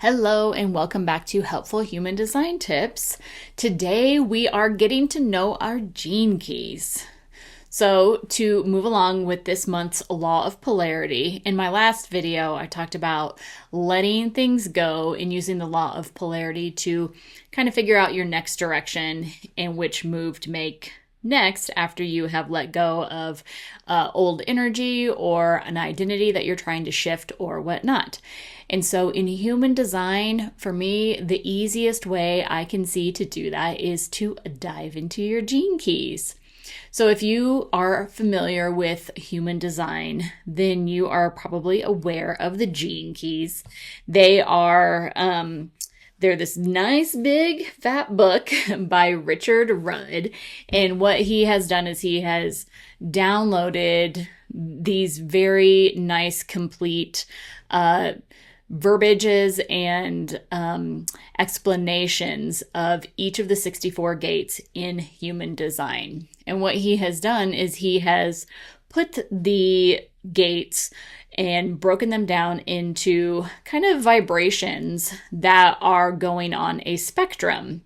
Hello and welcome back to Helpful Human Design Tips. Today we are getting to know our gene keys. So to move along with this month's Law of Polarity, in my last video I talked about letting things go and using the Law of Polarity to kind of figure out your next direction and which move to make next after you have let go of old energy or an identity that you're trying to shift or whatnot. And so in human design, for me, the easiest way I can see to do that is to dive into your gene keys. So if you are familiar with human design, then you are probably aware of the gene keys. They're this nice big fat book by Richard Rudd. And what he has done is he has downloaded these very nice, complete verbiages and explanations of each of the 64 gates in human design. And what he has done is he has put the gates and broken them down into kind of vibrations that are going on a spectrum,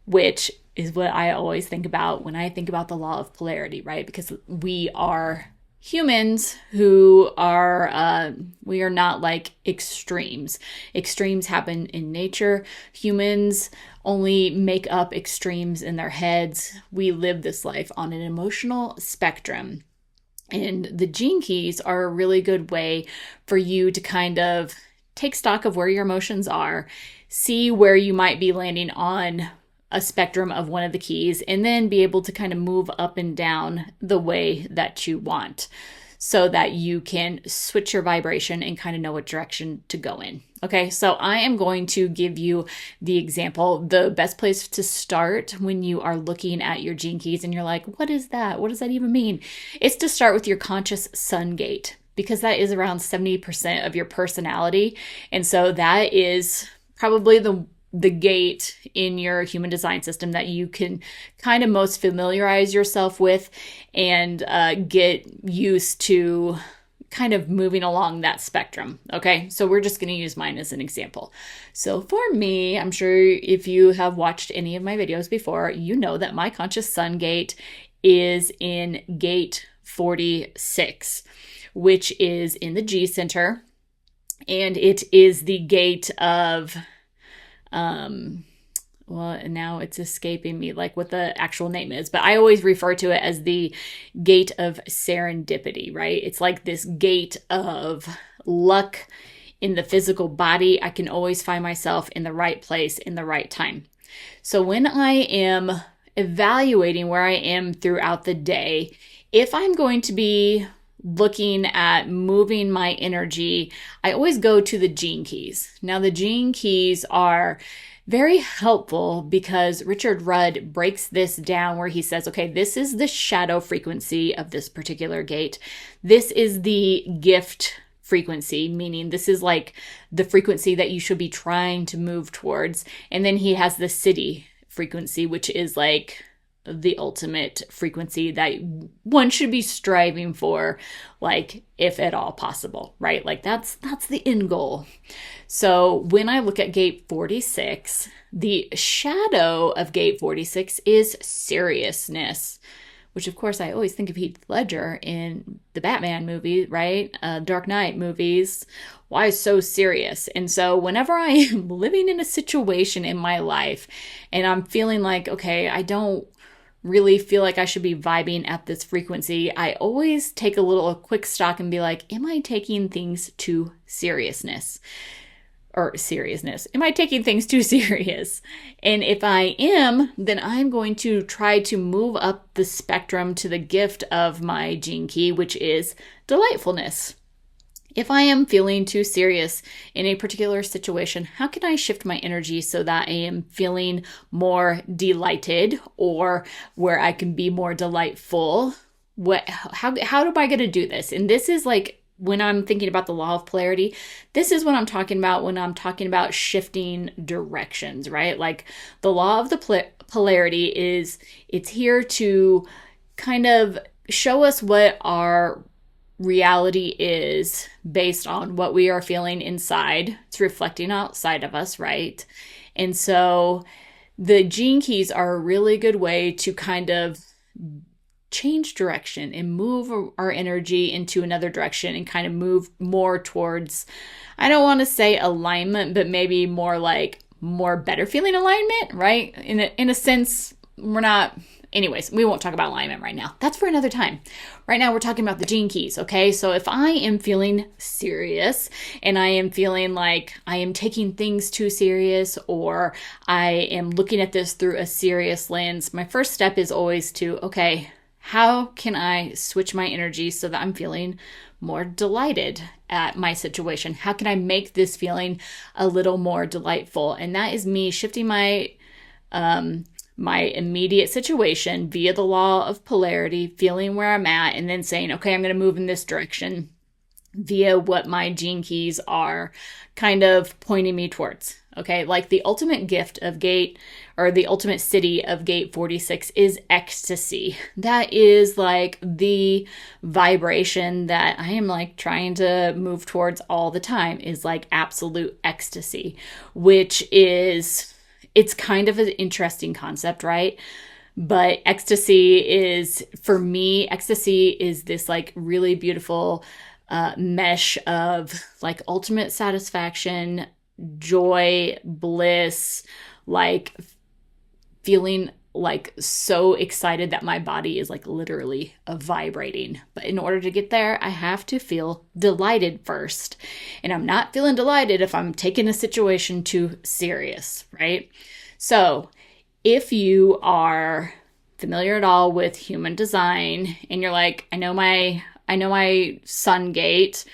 which is what I always think about when I think about the Law of Polarity, right? Because we are humans who are, we are not like extremes. Extremes happen in nature. Humans only make up extremes in their heads. We live this life on an emotional spectrum. And the gene keys are a really good way for you to kind of take stock of where your emotions are, see where you might be landing on a spectrum of one of the keys, and then be able to kind of move up and down the way that you want so that you can switch your vibration and kind of know what direction to go in. Okay, so I am going to give you the example. The best place to start when you are looking at your gene keys and you're like, what is that? What does that even mean? It's to start with your conscious sun gate, because that is around 70% of your personality. And so that is probably the gate in your human design system that you can kind of most familiarize yourself with and get used to kind of moving along that spectrum. Okay, so we're just going to use mine as an example. So for me, I'm sure if you have watched any of my videos before, you know that my conscious sun gate is in gate 46, which is in the G center, and it is the gate of well, now it's escaping me like what the actual name is, but I always refer to it as the gate of serendipity, right? It's like this gate of luck in the physical body. I can always find myself in the right place in the right time. So when I am evaluating where I am throughout the day, if I'm going to be looking at moving my energy, I always go to the gene keys. Now, the gene keys are very helpful because Richard Rudd breaks this down where he says, okay, this is the shadow frequency of this particular gate. This is the gift frequency, meaning this is like the frequency that you should be trying to move towards. And then he has the city frequency, which is like the ultimate frequency that one should be striving for, like if at all possible, right? Like that's the end goal. So when I look at gate 46, the shadow of gate 46 is seriousness, which of course I always think of Heath Ledger in the Batman movie, right? Dark Knight movies. Why so serious? And so whenever I am living in a situation in my life and I'm feeling like, okay, I don't really feel like I should be vibing at this frequency, I always take a quick stock and be like, am I taking things too seriousness? Am I taking things too serious? And if I am, then I'm going to try to move up the spectrum to the gift of my gene key, which is delightfulness. If I am feeling too serious in a particular situation, how can I shift my energy so that I am feeling more delighted, or where I can be more delightful? How am I going to do this? And this is like when I'm thinking about the Law of Polarity, this is what I'm talking about when I'm talking about shifting directions, right? Like the Law of the Polarity it's here to kind of show us what our reality is based on what we are feeling inside. It's reflecting outside of us, right? And so the gene keys are a really good way to kind of change direction and move our energy into another direction and kind of move more towards, I don't want to say alignment, but maybe more like more better feeling alignment, right? In a sense, we're not, anyways, we won't talk about alignment right now. That's for another time. Right now, we're talking about the gene keys, okay? So if I am feeling serious and I am feeling like I am taking things too serious, or I am looking at this through a serious lens, my first step is always to, okay, how can I switch my energy so that I'm feeling more delighted at my situation? How can I make this feeling a little more delightful? And that is me shifting my immediate situation via the law of polarity, feeling where I'm at, and then saying, okay, I'm going to move in this direction via what my gene keys are kind of pointing me towards. Okay, like the ultimate gift of gate, or the ultimate city of gate 46 is ecstasy. That is like the vibration that I am like trying to move towards all the time, is like absolute ecstasy, which is, it's kind of an interesting concept, right? But ecstasy is, for me, ecstasy is this like really beautiful mesh of like ultimate satisfaction, joy, bliss, like feeling like so excited that my body is like literally vibrating. But in order to get there, I have to feel delighted first. And I'm not feeling delighted if I'm taking a situation too serious, right? So if you are familiar at all with human design and you're like, I know my sun gate,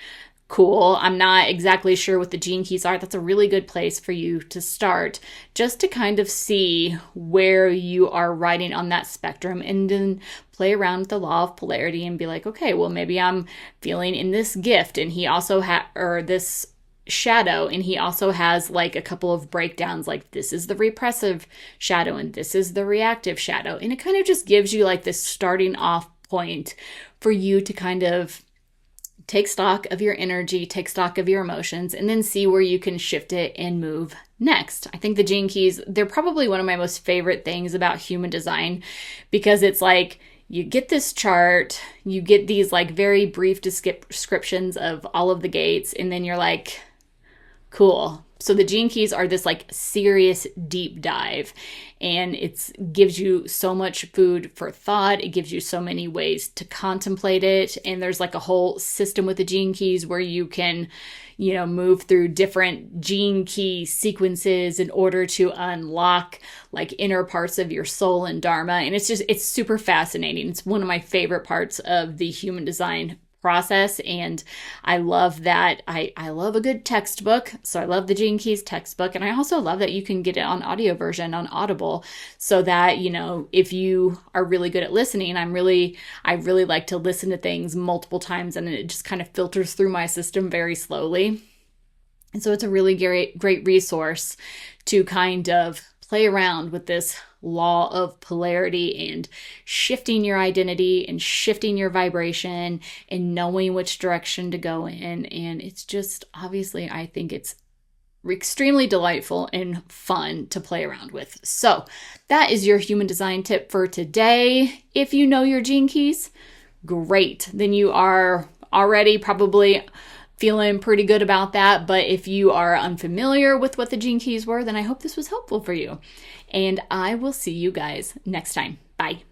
cool. I'm not exactly sure what the gene keys are. That's a really good place for you to start, just to kind of see where you are riding on that spectrum, and then play around with the law of polarity and be like, okay, well, maybe I'm feeling in this gift, and he also or this shadow, and he also has like a couple of breakdowns, like this is the repressive shadow and this is the reactive shadow. And it kind of just gives you like this starting off point for you to kind of take stock of your energy, take stock of your emotions, and then see where you can shift it and move next. I think the gene keys, they're probably one of my most favorite things about human design, because it's like you get this chart, you get these like very brief descriptions of all of the gates, and then you're like, cool. So the gene keys are this like serious deep dive, and it gives you so much food for thought. It gives you so many ways to contemplate it. And there's like a whole system with the gene keys where you can, move through different gene key sequences in order to unlock like inner parts of your soul and dharma. And it's super fascinating. It's one of my favorite parts of the human design process. And I love that. I love a good textbook. So I love the Gene Keys textbook. And I also love that you can get it on audio version on Audible, so that, if you are really good at listening, I really like to listen to things multiple times, and it just kind of filters through my system very slowly. And so it's a really great resource to kind of play around with this law of polarity and shifting your identity and shifting your vibration and knowing which direction to go in. And it's just, obviously, I think it's extremely delightful and fun to play around with. So that is your human design tip for today. If you know your gene keys, great. Then you are already probably feeling pretty good about that. But if you are unfamiliar with what the gene keys were, then I hope this was helpful for you. And I will see you guys next time. Bye.